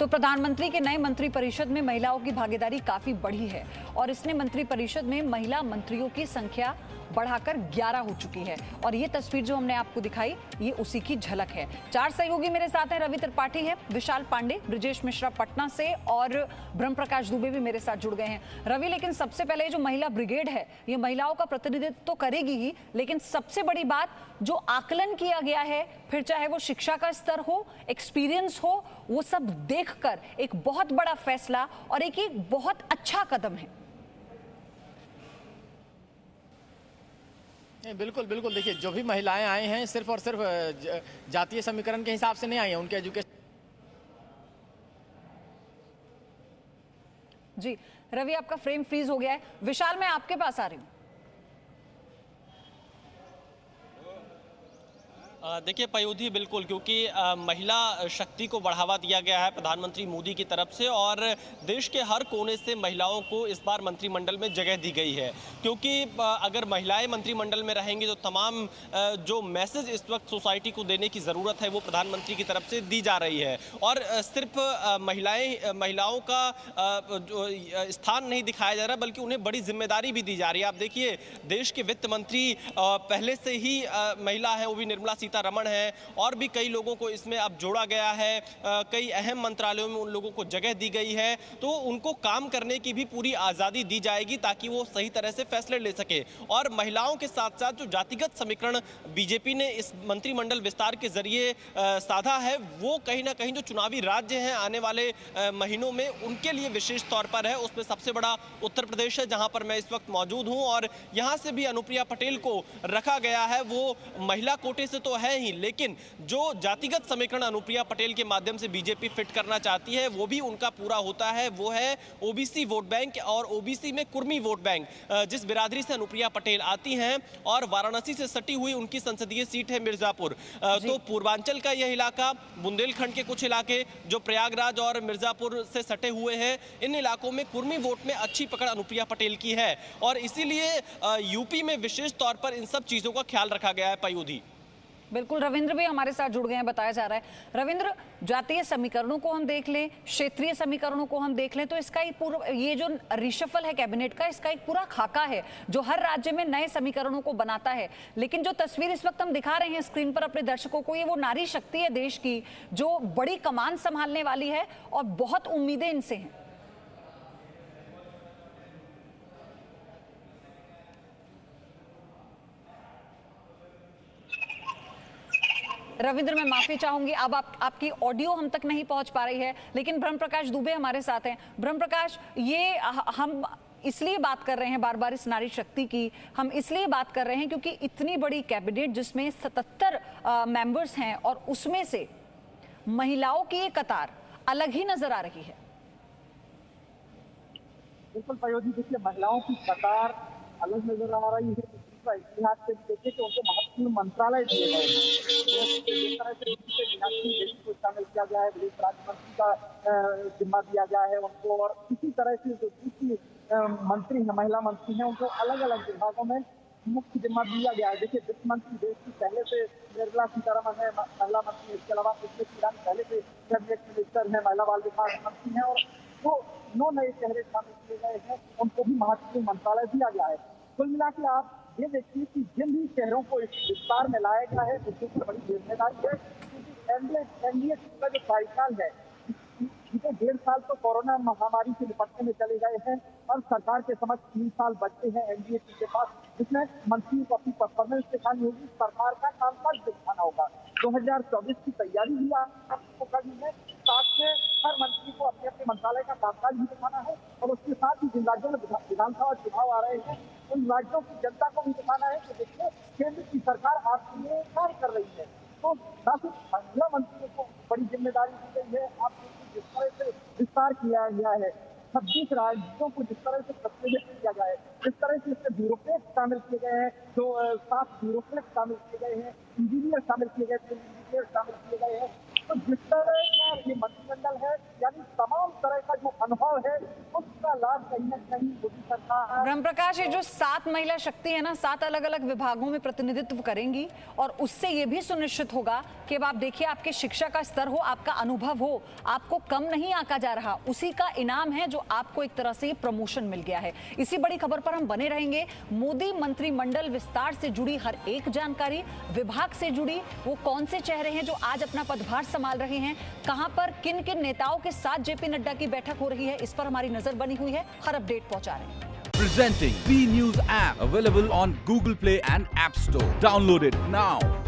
तो प्रधानमंत्री के नए मंत्रिपरिषद में महिलाओं की भागीदारी काफी बढ़ी है और इसने मंत्रिपरिषद में महिला मंत्रियों की संख्या बढ़ाकर 11 हो चुकी है। और ये तस्वीर जो हमने आपको दिखाई ये उसी की झलक है। 4 सहयोगी मेरे साथ हैं, रवि त्रिपाठी है, विशाल पांडे, ब्रिजेश मिश्रा पटना से और ब्रह्म प्रकाश दुबे भी मेरे साथ जुड़ गए हैं। रवि, लेकिन सबसे पहले जो महिला ब्रिगेड है ये महिलाओं का प्रतिनिधित्व तो करेगी ही, लेकिन सबसे बड़ी बात जो आकलन किया गया है, फिर चाहे वो शिक्षा का स्तर हो, एक्सपीरियंस हो, वो सब देखकर एक बहुत बड़ा फैसला और एक बहुत अच्छा कदम है। नहीं, बिल्कुल बिल्कुल। देखिए, जो भी महिलाएं आई हैं सिर्फ और सिर्फ जातीय समीकरण के हिसाब से नहीं आई हैं, उनके एजुकेशन। जी रवि, आपका फ्रेम फ्रीज हो गया है। विशाल, मैं आपके पास आ रही हूँ। देखिए पयोधी, बिल्कुल, क्योंकि महिला शक्ति को बढ़ावा दिया गया है प्रधानमंत्री मोदी की तरफ से और देश के हर कोने से महिलाओं को इस बार मंत्रिमंडल में जगह दी गई है। क्योंकि अगर महिलाएं मंत्रिमंडल में रहेंगी तो तमाम जो मैसेज इस वक्त सोसाइटी को देने की ज़रूरत है वो प्रधानमंत्री की तरफ से दी जा रही है। और सिर्फ महिलाओं का जो स्थान नहीं दिखाया जा रहा बल्कि उन्हें बड़ी जिम्मेदारी भी दी जा रही है। आप देखिए, देश के वित्त मंत्री पहले से ही महिला है, वो भी निर्मला सीतारमण है, और भी कई लोगों को इसमें अब जोड़ा गया है। कई अहम मंत्रालयों में उन लोगों को जगह दी गई है, तो उनको काम करने की भी पूरी आज़ादी दी जाएगी ताकि वो सही तरह से फैसले ले सके। और महिलाओं के साथ साथ जो जातिगत समीकरण बीजेपी ने इस मंत्रिमंडल विस्तार के जरिए साधा है, वो कहीं ना कहीं जो चुनावी राज्य हैं आने वाले महीनों में उनके लिए विशेष तौर पर है। उसमें सबसे बड़ा उत्तर प्रदेश है, जहां पर मैं इस वक्त मौजूद हूं, और यहां से भी अनुप्रिया पटेल को रखा गया है। वो महिला कोटे से तो है ही, लेकिन जो जातिगत समीकरण अनुप्रिया पटेल के माध्यम से बीजेपी फिट करना चाहती है वो भी उनका पूरा होता है। वो है ओबीसी वोट बैंक, और ओबीसी में कुर्मी वोट बैंक। जिस बिरादरी से अनुप्रिया पटेल आती हैं और वाराणसी से सटी हुई उनकी संसदीय सीट है मिर्जापुर, तो पूर्वांचल का यह इलाका, बुंदेलखंड के कुछ इलाके जो प्रयागराज और मिर्जापुर से सटे हुए हैं, इन इलाकों में कुर्मी वोट में अच्छी पकड़ अनुप्रिया पटेल की है। और इसीलिए यूपी में विशेष तौर पर इन सब चीजों का ख्याल रखा गया है। पयूधी, बिल्कुल, रविंद्र भी हमारे साथ जुड़ गए हैं, बताया जा रहा है। रविंद्र, जातीय समीकरणों को हम देख लें, क्षेत्रीय समीकरणों को हम देख लें, तो इसका एक पूरा ये जो रिशफल है कैबिनेट का, इसका एक पूरा खाका है जो हर राज्य में नए समीकरणों को बनाता है। लेकिन जो तस्वीर इस वक्त हम दिखा रहे हैं स्क्रीन पर अपने दर्शकों को, ये वो नारी शक्ति है देश की जो बड़ी कमान संभालने वाली है और बहुत उम्मीदें इनसे हैं। रविंद्र, मैं माफी चाहूंगी, अब आपकी ऑडियो हम तक नहीं पहुंच पा रही है, लेकिन ब्रह्म प्रकाश दुबे हमारे साथ हैं। ब्रह्म प्रकाश, ये हम इसलिए बात कर रहे हैं बार बार इस नारी शक्ति की, हम इसलिए बात कर रहे हैं क्योंकि इतनी बड़ी कैबिनेट जिसमें 77 मेंबर्स हैं और उसमें से महिलाओं की एक कतार अलग ही नजर आ रही है। बिल्कुल पयोधी, देखिए महिलाओं की कतार अलग नजर आ रही है। इतिहास से देखिए कि उनको महत्वपूर्ण मंत्रालय दिए गए हैं। जिस तरह से मीनाक्षी लेखी को शामिल किया गया है, विदेश राज्य मंत्री का जिम्मा दिया गया है उनको, और इसी तरह से जो दूसरी मंत्री है, महिला मंत्री हैं, उनको अलग अलग विभागों में मुख्य जिम्मा दिया गया है। देखिए, वित्त मंत्री देश की पहले से निर्मला सीतारमण है, महिला मंत्री, इसके अलावा स्मृति ईरानी पहले से कैबिनेट मिनिस्टर है, महिला बाल विकास मंत्री है, और जो 9 नए चेहरे शामिल किए गए हैं उनको भी महत्वपूर्ण मंत्रालय दिया गया है। कुल मिला के आप ये देखिए कि जिन भी शहरों को इस विस्तार में लाया गया है उसके ऊपर बड़ी जिम्मेदारी है, क्योंकि एनडीए का जो कार्यकाल है, बीते 1.5 साल तो कोरोना महामारी से निपटने में चले गए हैं और सरकार के समक्ष 3 साल बचते हैं एनडीए के पास, जिसमें मंत्रियों को अपनी परफॉर्मेंस दिखानी होगी, सरकार का कामकाज दिखाना होगा। 2024 की तैयारी भी आपको करनी है, साथ में हर मंत्री को अपने अपने मंत्रालय का कामकाज भी दिखाना है, और उसके साथ ही जिन राज्यों में विधानसभा चुनाव आ रहे हैं उन राज्यों की जनता को भी दिखाना है कि देखिए केंद्र की सरकार आपके लिए कार्य कर रही है। तो न सिर्फ महिला मंत्रियों को बड़ी जिम्मेदारी दी गई है, आप जिस तरह से विस्तार किया गया है, 26 राज्यों को जिस तरह से प्रतिनिधित्व किया गया है, जिस तरह से इसमें ब्यूरोक्रेट शामिल किए गए हैं, जो 7 ब्यूरोक्रेट शामिल किए गए हैं, इंजीनियर शामिल किए गए, इंजीनियर शामिल किए गए हैं, तो जिस तरह का ये मंत्रिमंडल है, यानी तमाम तरह का जो अनुभव है, उसका लाभ कहीं न कहीं मोदी सरकार ब्रह्म प्रकाश, ये जो 7 महिला शक्ति है ना, 7 अलग अलग विभागों में प्रतिनिधित्व करेंगी और उससे ये भी सुनिश्चित होगा कि अब आप देखिए, आपके शिक्षा का स्तर हो, आपका अनुभव हो, आपको कम नहीं आंका जा रहा, उसी का इनाम है जो आपको एक तरह से प्रमोशन मिल गया है। इसी बड़ी खबर पर हम बने रहेंगे। मोदी मंत्रिमंडल विस्तार से जुड़ी हर एक जानकारी, विभाग से जुड़ी वो कौन से चेहरे हैं जो आज अपना पदभार संभाल रहे हैं, कहां पर किन किन नेताओं के साथ जेपी नड्डा की बैठक हो रही है, इस पर हमारी नजर बनी हुई है। हर अपडेट पहुंचा रहे हैं। Presenting B News app available on Google Play and App Store. Download it now.